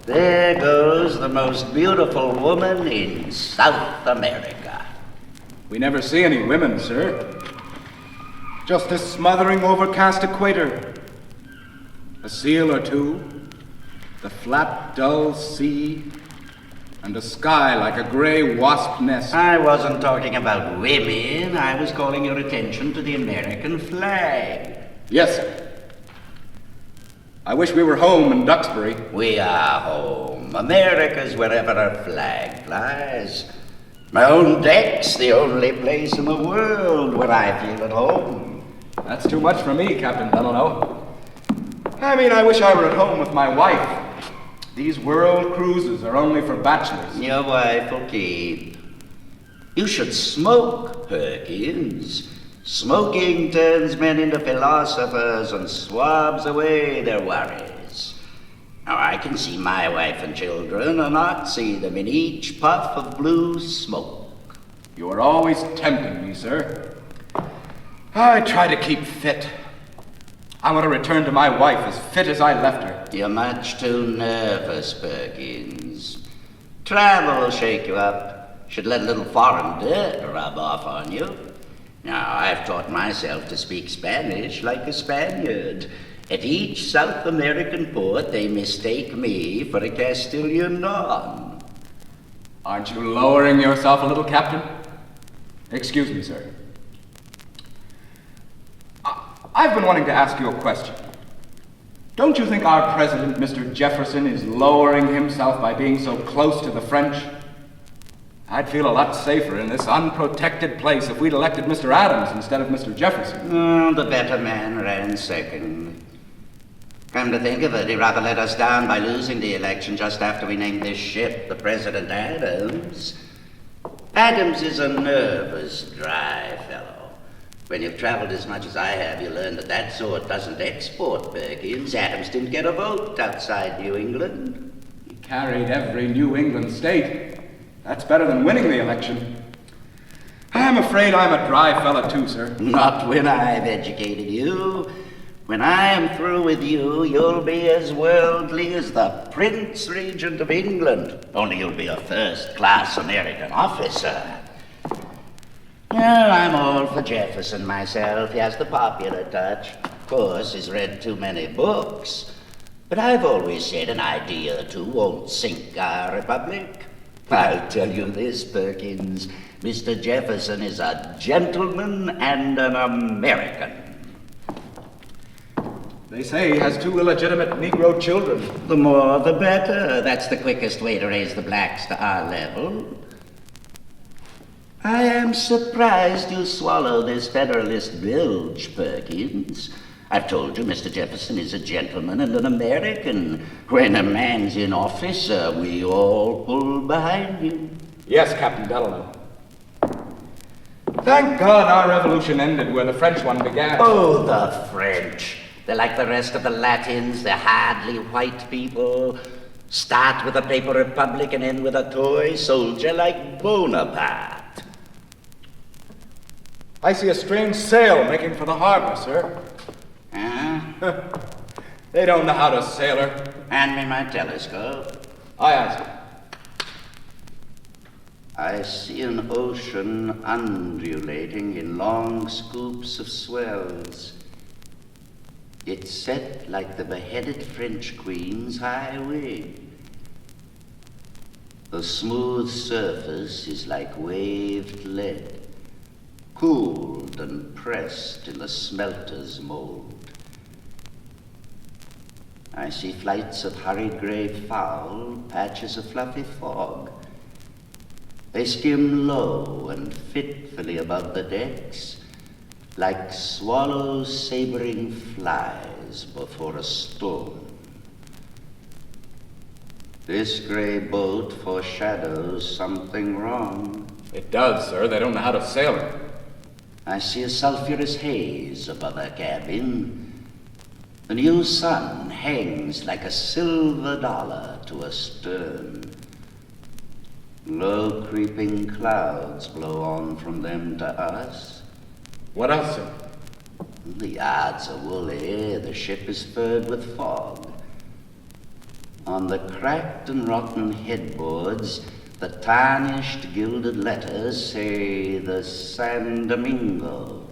There goes the most beautiful woman in South America. We never see any women, sir. Just a smothering overcast equator. A seal or two, the flat, dull sea, and a sky like a gray wasp nest. I wasn't talking about women. I was calling your attention to the American flag. Yes, sir. I wish we were home in Duxbury. We are home. America's wherever our flag flies. My own deck's the only place in the world where I feel at home. That's too much for me, Captain Delano. I mean, I wish I were at home with my wife. These world cruises are only for bachelors. Your wife will keep. You should smoke, Perkins. Smoking turns men into philosophers and swabs away their worries. Now I can see my wife and children and not see them in each puff of blue smoke. You are always tempting me, sir. I try to keep fit. I want to return to my wife as fit as I left her. You're much too nervous, Perkins. Travel will shake you up. Should let a little foreign dirt rub off on you. Now, I've taught myself to speak Spanish like a Spaniard. At each South American port, they mistake me for a Castilian Don. Aren't you lowering yourself a little, Captain? Excuse me, sir. I've been wanting to ask you a question. Don't you think our president, Mr. Jefferson, is lowering himself by being so close to the French? I'd feel a lot safer in this unprotected place if we'd elected Mr. Adams instead of Mr. Jefferson. Oh, the better man ran second. Come to think of it, he rather let us down by losing the election just after we named this ship the President Adams. Adams is a nervous, dry fellow. When you've traveled as much as I have, you learn that that sort doesn't export, Perkins. Adams didn't get a vote outside New England. He carried every New England state. That's better than winning the election. I'm afraid I'm a dry fella too, sir. Not when I've educated you. When I am through with you, you'll be as worldly as the Prince Regent of England. Only you'll be a first-class American officer. Well, I'm all for Jefferson myself. He has the popular touch. Of course, he's read too many books. But I've always said an idea or two won't sink our republic. I'll tell you this, Perkins. Mr. Jefferson is a gentleman and an American. They say he has 2 illegitimate Negro children. The more, the better. That's the quickest way to raise the blacks to our level. I am surprised you swallow this Federalist bilge, Perkins. I've told you Mr. Jefferson is a gentleman and an American. When a man's in office, we all pull behind him. Yes, Captain Delano. Thank God our revolution ended where the French one began. Oh, the French. They're like the rest of the Latins. They're hardly white people. Start with a paper republic and end with a toy soldier like Bonaparte. I see a strange sail making for the harbor, sir. Huh? They don't know how to sail her. Hand me my telescope. Aye, aye, sir. I see an ocean undulating in long scoops of swells. It's set like the beheaded French queen's high wing. The smooth surface is like waved lead, cooled and pressed in the smelter's mold. I see flights of hurried gray fowl, patches of fluffy fog. They skim low and fitfully above the decks, like swallows sabering flies before a storm. This gray boat foreshadows something wrong. It does, sir. They don't know how to sail it. I see a sulphurous haze above her cabin. The new sun hangs like a silver dollar to her stern. Low creeping clouds blow on from them to us. What else, sir? The yards are woolly, the ship is furred with fog. On the cracked and rotten headboards, the tarnished gilded letters say the San Domingo.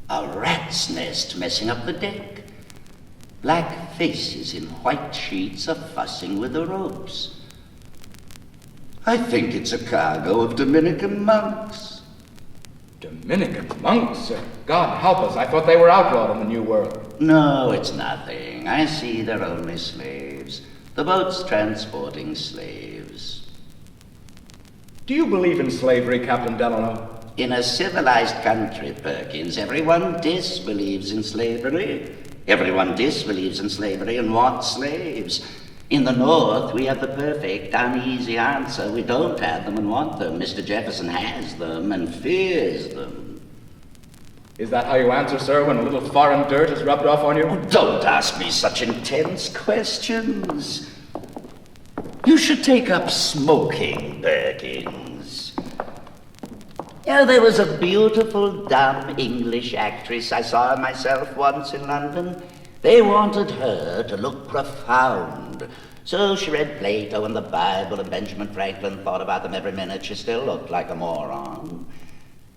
A rat's nest messing up the deck. Black faces in white sheets are fussing with the ropes. I think it's a cargo of Dominican monks. Dominican monks, sir? God help us, I thought they were outlawed in the New World. No, it's nothing. I see they're only slaves. The boat's transporting slaves. Do you believe in slavery, Captain Delano? In a civilized country, Perkins, everyone disbelieves in slavery. Everyone disbelieves in slavery and wants slaves. In the North, we have the perfect, uneasy answer. We don't have them and want them. Mr. Jefferson has them and fears them. Is that how you answer, sir, when a little foreign dirt is rubbed off on you? Oh, don't ask me such intense questions. You should take up smoking, Perkins. Yeah, there was a beautiful, dumb English actress I saw myself once in London. They wanted her to look profound. So she read Plato and the Bible, and Benjamin Franklin thought about them every minute. She still looked like a moron.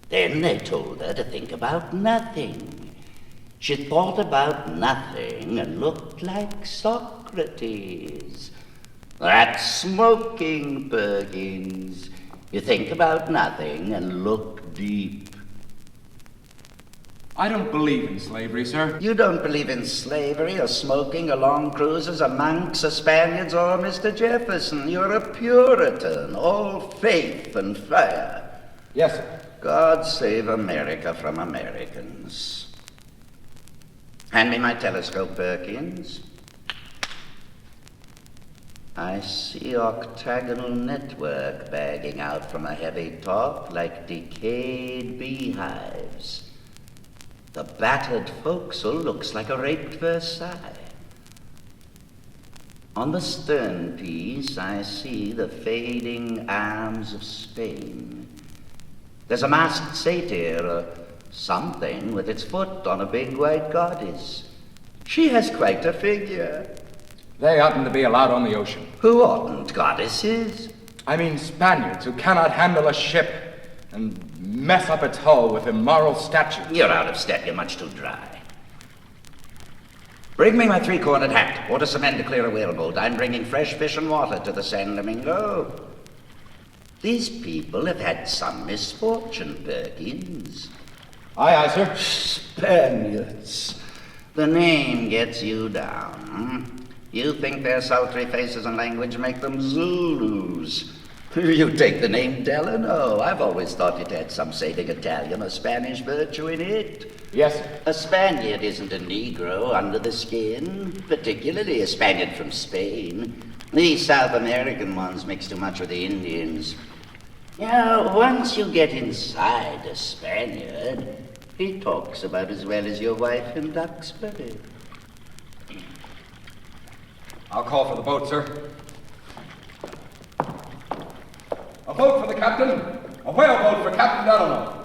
Then they told her to think about nothing. She thought about nothing and looked like Socrates. That's smoking, Perkins. You think about nothing and look deep. I don't believe in slavery, sir. You don't believe in slavery or smoking or long cruises or monks or Spaniards or Mr. Jefferson. You're a Puritan, all faith and fire. Yes, sir. God save America from Americans. Hand me my telescope, Perkins. I see octagonal network bagging out from a heavy top like decayed beehives. The battered forecastle looks like a raped Versailles. On the stern piece, I see the fading arms of Spain. There's a masked satyr, or something, with its foot on a big white goddess. She has quite a figure. They oughtn't to be allowed on the ocean. Who oughtn't? Goddesses? I mean Spaniards who cannot handle a ship and mess up its hull with immoral statues. You're out of step. You're much too dry. Bring me my three-cornered hat. Order some men to clear a whaleboat. I'm bringing fresh fish and water to the San Domingo. These people have had some misfortune, Perkins. Aye, aye, sir. Spaniards. The name gets you down. You think their sultry faces and language make them Zulus. You take the name Delano. I've always thought it had some saving Italian or Spanish virtue in it. Yes, sir. A Spaniard isn't a Negro under the skin, particularly a Spaniard from Spain. These South American ones mix too much with the Indians. You know, once you get inside a Spaniard, he talks about as well as your wife in Duxbury. I'll call for the boat, sir. A boat for the captain. A whale boat for Captain Delano.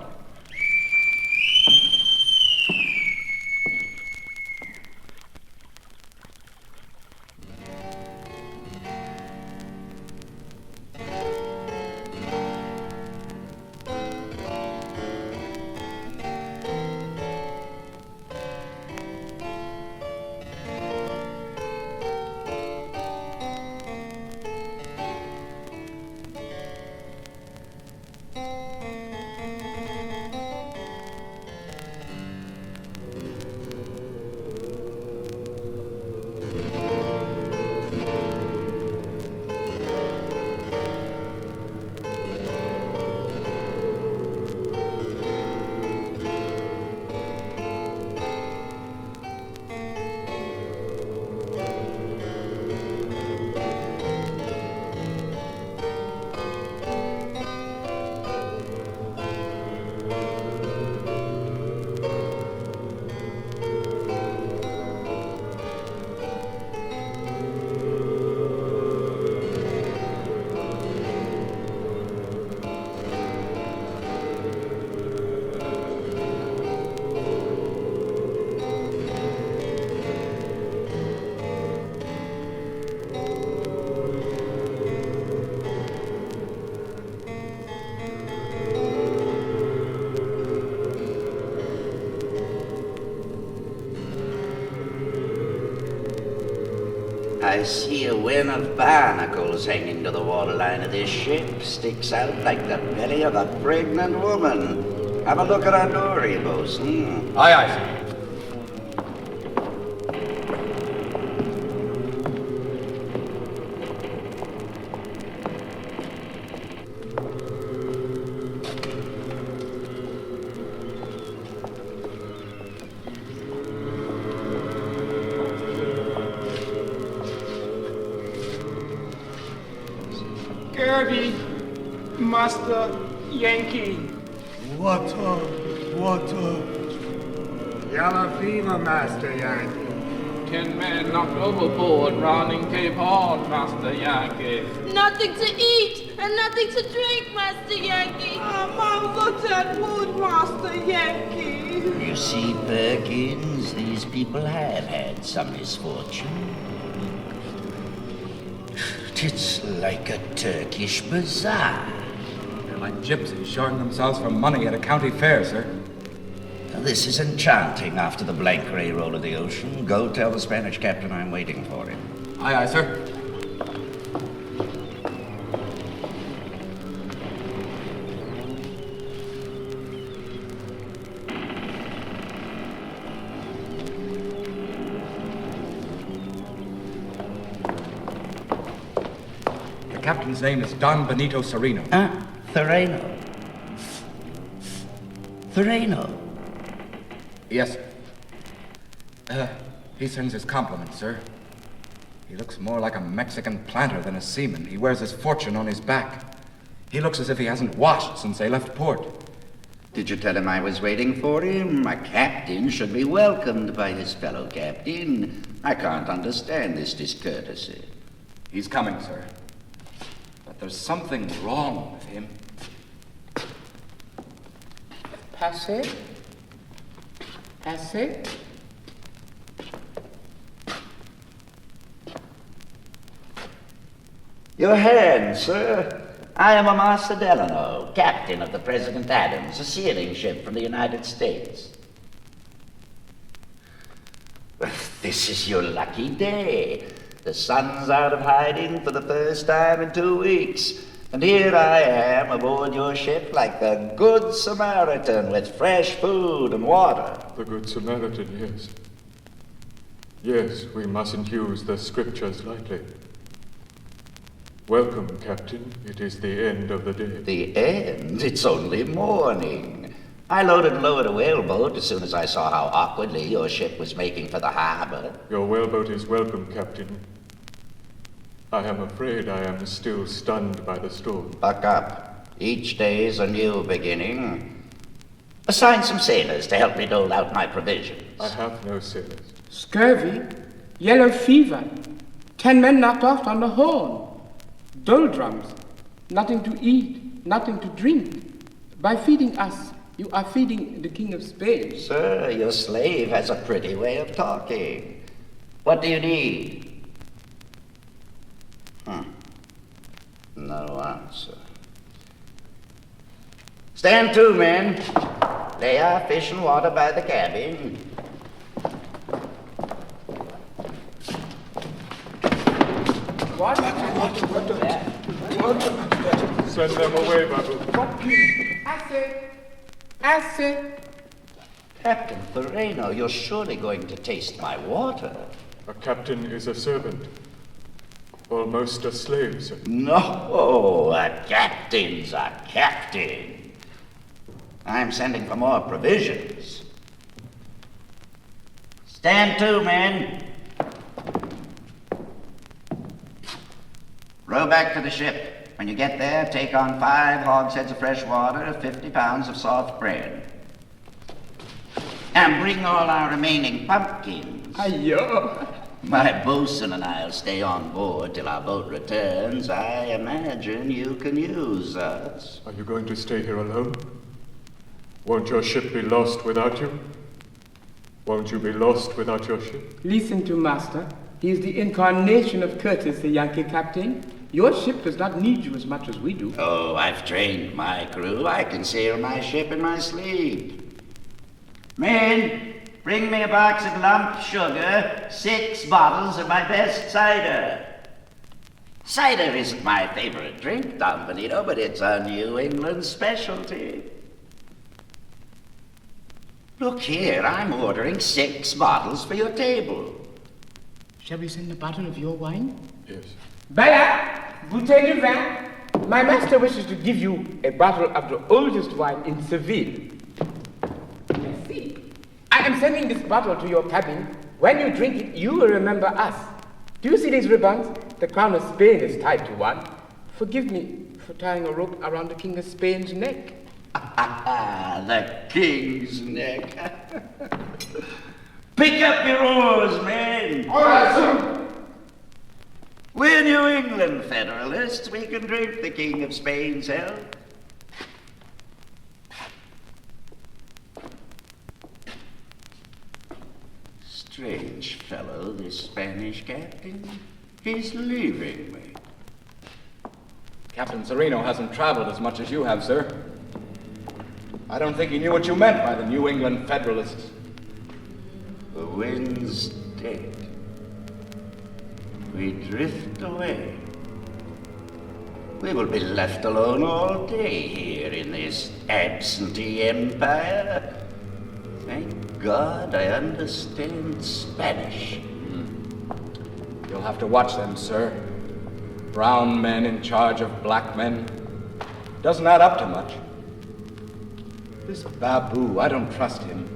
I see a wen of barnacles hanging to the waterline of this ship. Sticks out like the belly of a pregnant woman. Have a look at our dory, bosun. Aye, aye, sir. Scurvy, Master Yankee. Water. Yellow fever, Master Yankee. 10 men knocked overboard rounding Cape Horn, Master Yankee. Nothing to eat and nothing to drink, Master Yankee. Among the dead wood, Master Yankee. You see, Perkins, these people have had some misfortune. It's like a Turkish bazaar. They're like gypsies showing themselves for money at a county fair, sir. Now, this is enchanting after the blank gray roll of the ocean. Go tell the Spanish captain I'm waiting for him. Aye, aye, sir. The captain's name is Don Benito Cereno. Cereno. Cereno. Yes, sir. He sends his compliments, sir. He looks more like a Mexican planter than a seaman. He wears his fortune on his back. He looks as if he hasn't washed since they left port. Did you tell him I was waiting for him? A captain should be welcomed by his fellow captain. I can't understand this discourtesy. He's coming, sir. But there's something wrong with him. Passe? Passe? Your hand, sir. I am a Master Delano, captain of the President Adams, a sealing ship from the United States. This is your lucky day. The sun's out of hiding for the first time in 2 weeks. And here I am aboard your ship like the Good Samaritan with fresh food and water. The Good Samaritan, yes. Yes, we mustn't use the scriptures lightly. Welcome, Captain. It is the end of the day. The end? It's only morning. I loaded low at a whaleboat as soon as I saw how awkwardly your ship was making for the harbor. Your whaleboat is welcome, Captain. I am afraid I am still stunned by the storm. Buck up. Each day is a new beginning. Assign some sailors to help me dole out my provisions. I have no sailors. Scurvy, yellow fever, 10 men knocked off on the Horn, doldrums, nothing to eat, nothing to drink. By feeding us, you are feeding the King of Spain. Sir, your slave has a pretty way of talking. What do you need? No answer. Stand to, men. Lay our fish and water by the cabin. What? Send them away, Babo. Acid. Captain Cereno, you're surely going to taste my water. A captain is a servant. Almost a slave, sir. No, a captain's a captain. I'm sending for more provisions. Stand to, men. Row back to the ship. When you get there, take on 5 hogsheads of fresh water, 50 pounds of soft bread. And bring all our remaining pumpkins. Ayo. My bosun and I'll stay on board till our boat returns. I imagine you can use us. Are you going to stay here alone? Won't your ship be lost without you? Won't you be lost without your ship? Listen to Master. He is the incarnation of courtesy, Yankee Captain. Your ship does not need you as much as we do. Oh, I've trained my crew. I can sail my ship in my sleep. Men, Bring me a box of lump sugar, 6 bottles of my best cider. Cider isn't my favorite drink, Don Benito, but it's a New England specialty. Look here, I'm ordering 6 bottles for your table. Shall we send a bottle of your wine? Yes. Bella, bouteille de vin. My master wishes to give you a bottle of the oldest wine in Seville. Merci. I am sending this bottle to your cabin. When you drink it, you will remember us. Do you see these ribbons? The crown of Spain is tied to one. Forgive me for tying a rope around the King of Spain's neck. The king's neck. Pick up your oars, men. All right, sir. We're New England Federalists. We can drink the King of Spain's health. Strange fellow, this Spanish captain. He's leaving me. Captain Cereno hasn't traveled as much as you have, sir. I don't think he knew what you meant by the New England Federalists. The wind's dead. We drift away. We will be left alone all day here in this absentee empire. Thank God I understand Spanish. You'll have to watch them, sir. Brown men in charge of black men. Doesn't add up to much. This Babo, I don't trust him.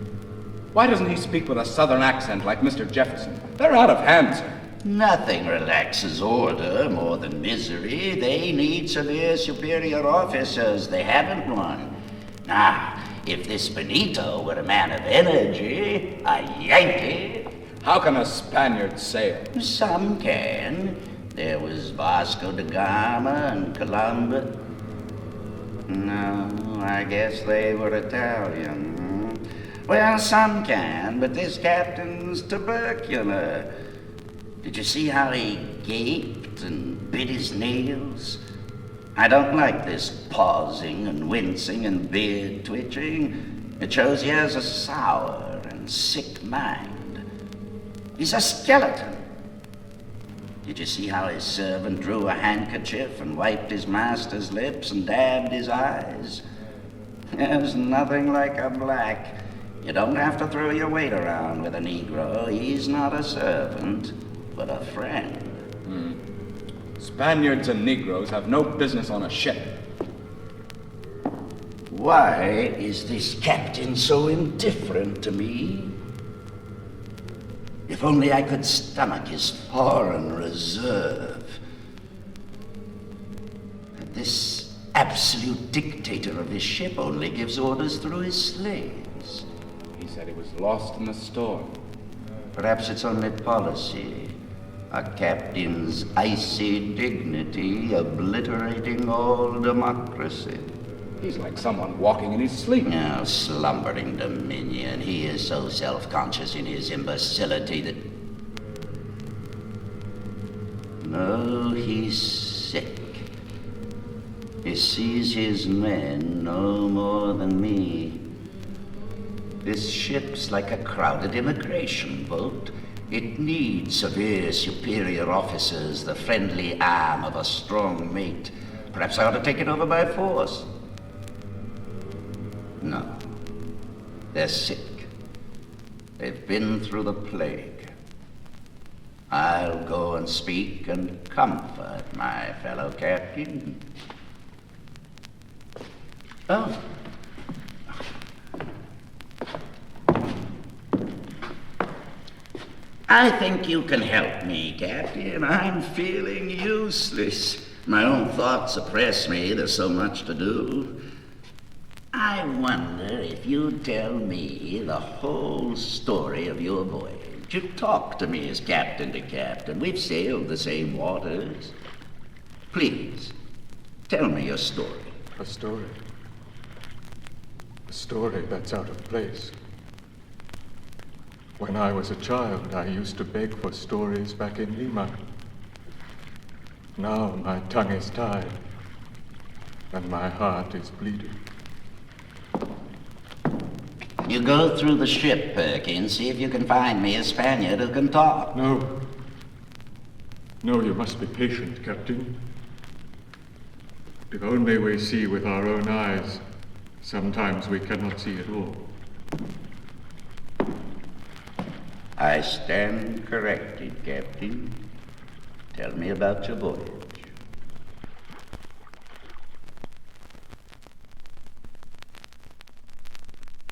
Why doesn't he speak with a southern accent like Mr. Jefferson? They're out of hand, sir. Nothing relaxes order more than misery. They need severe superior officers. They haven't one. Now, if this Benito were a man of energy, a Yankee... How can a Spaniard sail? Some can. There was Vasco da Gama and Columbus. No, I guess they were Italian. Well, some can, but this captain's tubercular. Did you see how he gaped and bit his nails? I don't like this pausing and wincing and beard twitching. It shows he has a sour and sick mind. He's a skeleton. Did you see how his servant drew a handkerchief and wiped his master's lips and dabbed his eyes? There's nothing like a black. You don't have to throw your weight around with a Negro. He's not a servant, but a friend. Spaniards and Negroes have no business on a ship. Why is this captain so indifferent to me? If only I could stomach his foreign reserve. This absolute dictator of his ship only gives orders through his slaves. He said he was lost in the storm. Perhaps it's only policy. A captain's icy dignity obliterating all democracy. He's like someone walking in his sleep. Now, slumbering dominion. He is so self-conscious in his imbecility that... No, he's sick. He sees his men no more than me. This ship's like a crowded immigration boat. It needs severe superior officers, the friendly arm of a strong mate. Perhaps I ought to take it over by force. No. They're sick. They've been through the plague. I'll go and speak and comfort my fellow captain. Oh. I think you can help me, Captain. I'm feeling useless. My own thoughts oppress me. There's so much to do. I wonder if you'd tell me the whole story of your voyage. You talk to me as captain to captain. We've sailed the same waters. Please, tell me your story. A story. A story that's out of place. When I was a child, I used to beg for stories back in Lima. Now my tongue is tied, and my heart is bleeding. You go through the ship, Perkins, see if you can find me a Spaniard who can talk. No. No, you must be patient, Captain. If only we see with our own eyes, sometimes we cannot see at all. I stand corrected, Captain. Tell me about your voyage.